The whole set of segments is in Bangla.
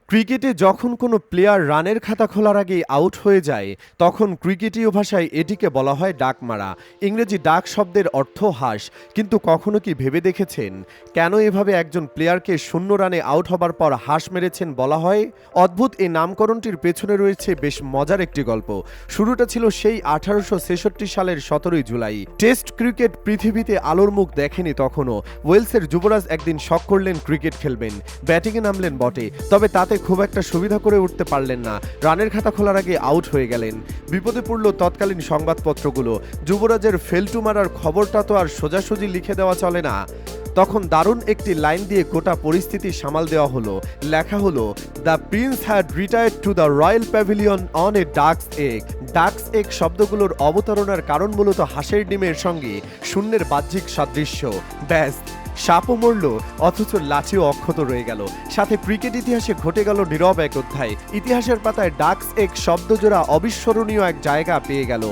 ক্রিকেটে যখন কোনো প্লেয়ার রানের খাতা খোলার আগেই আউট হয়ে যায় তখন ক্রিকেটীয় ভাষায় এটিকে বলা হয় ডাক মারা। ইংরেজি ডাক শব্দের অর্থ হাঁস। কিন্তু কখনো কি ভেবে দেখেছেন কেন এভাবে একজন প্লেয়ারকে শূন্য রানে আউট হবার পর হাঁস মেরেছেন বলা হয়? অদ্ভুত এই নামকরণটির পেছনে রয়েছে বেশ মজার একটি গল্প। শুরুটা ছিল সেই 1866 সালের 17 জুলাই। টেস্ট ক্রিকেট পৃথিবীতে আলোর মুখ দেখেনি তখনও। ওয়েলসের যুবরাজ একদিন শখ করলেন ক্রিকেট খেলবেন, ব্যাটিংয়ে নামলেন বটে, তবে তাতে খুব একটা সুবিধা করে উঠতে পারলেন না। রানের খাতা খোলার আগে আউট হয়ে গেলেন। বিপদে পড়ল তৎকালীন সংবাদপত্রগুলো। যুবরাজের ফেলটু মারার খবরটা তো আর সোজাসুজি লিখে দেওয়া চলে না। তখন দারুণ একটি লাইন দিয়ে গোটা পরিস্থিতি সামাল দেওয়া হলো। লেখা হলো, the prince had retired to the royal pavilion on a duck's egg. Duck's egg শব্দগুলোর অবতারণার কারণ মূলত হাঁসের ডিমের সঙ্গে শূন্যের বাহ্যিক সাদৃশ্য। ব্যাস, সাপও মরল, অথচ লাঠিও অক্ষত রয়ে গেল। সাথে ক্রিকেট ইতিহাসে ঘটে গেল নীরব এক অধ্যায়। ইতিহাসের পাতায় ডাকস এক শব্দজোড়া অবিস্মরণীয় এক জায়গা পেয়ে গেল।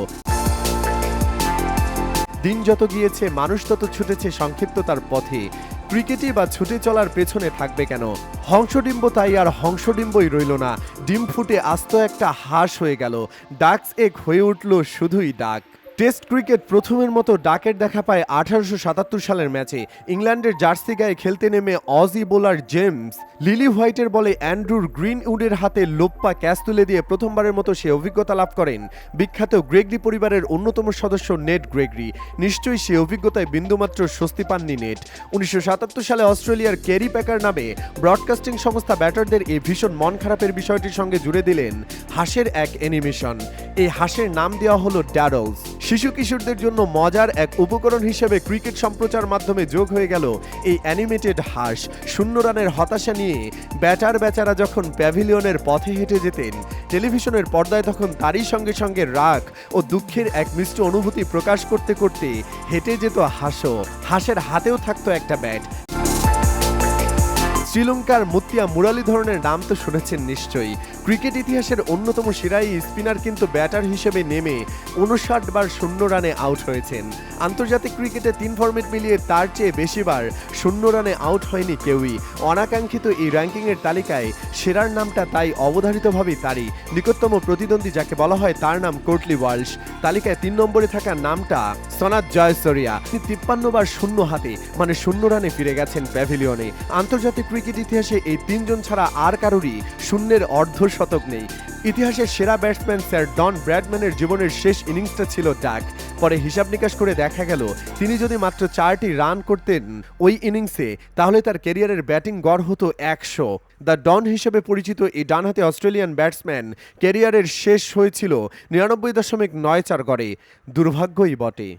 দিন যত গিয়েছে মানুষ তত ছুটেছে সংক্ষিপ্ততার পথে। ক্রিকেটই বা ছুটে চলার পেছনে থাকবে কেন? হংসডিম্ব তাই আর হংসডিম্বই রইল না, ডিম ফুটে আস্ত একটা হাঁস হয়ে গেল। ডাকস এক হয়ে উঠল শুধুই ডাক। টেস্ট ক্রিকেট প্রথমের মতো ডাকের দেখা পায় 1877 সালের ম্যাচে। ইংল্যান্ডের জার্সি গায়ে খেলতে নেমে অজি বোলার জেমস লিলি হোয়াইটের বলে অ্যান্ড্রুর গ্রিনউডের হাতে লোপ্পা ক্যাচ তুলে দিয়ে প্রথমবারের মতো সে অভিজ্ঞতা লাভ করেন বিখ্যাত গ্রেগরি পরিবারের অন্যতম সদস্য নেট গ্রেগরি। নিশ্চয়ই সে অভিজ্ঞতায় বিন্দুমাত্র স্বস্তি পাননি নেট। 1977 সালে অস্ট্রেলিয়ার ক্যারি প্যাকার নামে ব্রডকাস্টিং সংস্থা ব্যাটারদের এই ভীষণ মন খারাপের বিষয়টির সঙ্গে জুড়ে দিলেন হাঁসের এক অ্যানিমেশন। এই হাঁসের নাম দেওয়া হলো ড্যাডলস। শিশু কিশোরদের জন্য মজার এক উপকরণ হিসেবে ক্রিকেট সম্প্রচার মাধ্যমে যোগ হয়ে গেল এই অ্যানিমেটেড হাঁস। শূন্য রানের হতাশা নিয়ে ব্যাটার বেচারা যখন প্যাভিলিয়নের পথে হেঁটে যেতেন, টেলিভিশনের পর্দায় তখন তারই সঙ্গে সঙ্গে রাগ ও দুঃখের এক মিশ্র অনুভূতি প্রকাশ করতে করতে হেঁটে যেত হাঁসও। হাঁসের হাতেও থাকতো একটা ব্যাট। শ্রীলঙ্কার মুতিয়া মুরালি ধরনের নাম তো শুনেছেন নিশ্চয়ই। ক্রিকেট ইতিহাসের অন্যতম সেরাই স্পিনার, কিন্তু ব্যাটার হিসেবে নেমে 59 বার শূন্য রানে আউট হয়েছেন। আন্তর্জাতিক ক্রিকেটে 3 ফরম্যাট মিলিয়ে তার চেয়ে বেশিবার শূন্য রানে আউট হয়নি কেউই। অনাকাঙ্ক্ষিত এই র্যাঙ্কিংয়ের তালিকায় সেরার নামটা তাই অবধারিতভাবেই তারই। নিকটতম প্রতিদ্বন্দ্বী যাকে বলা হয় তার নাম কোর্টলি ওয়ালশ। তালিকায় 3 নম্বরে থাকা নামটা সনাত জয়সরিয়া। তিনি 53 বার শূন্য হাতে মানে শূন্য রানে ফিরে গেছেন প্যাভিলিয়নে। আন্তর্জাতিক ক্রিকেট ইতিহাসে এই 3 জন ছাড়া আর কারোরই শূন্যের অর্ধশতক নেই। ইতিহাসের সেরা ব্যাটসম্যান স্যার ডন ব্র্যাডম্যানের জীবনের শেষ ইনিংসটা ছিল ডাক। পরে হিসাব নিকাশ করে দেখা গেল তিনি যদি মাত্র 4টি রান করতেন ওই ইনিংসে, তাহলে তার ক্যারিয়ারের ব্যাটিং গড় হতো 100। দ্য ডন হিসেবে পরিচিত এই ডানহাতে অস্ট্রেলিয়ান ব্যাটসম্যান ক্যারিয়ারের শেষ হয়েছিল 99.94 গড়ে। দুর্ভাগ্যই বটে।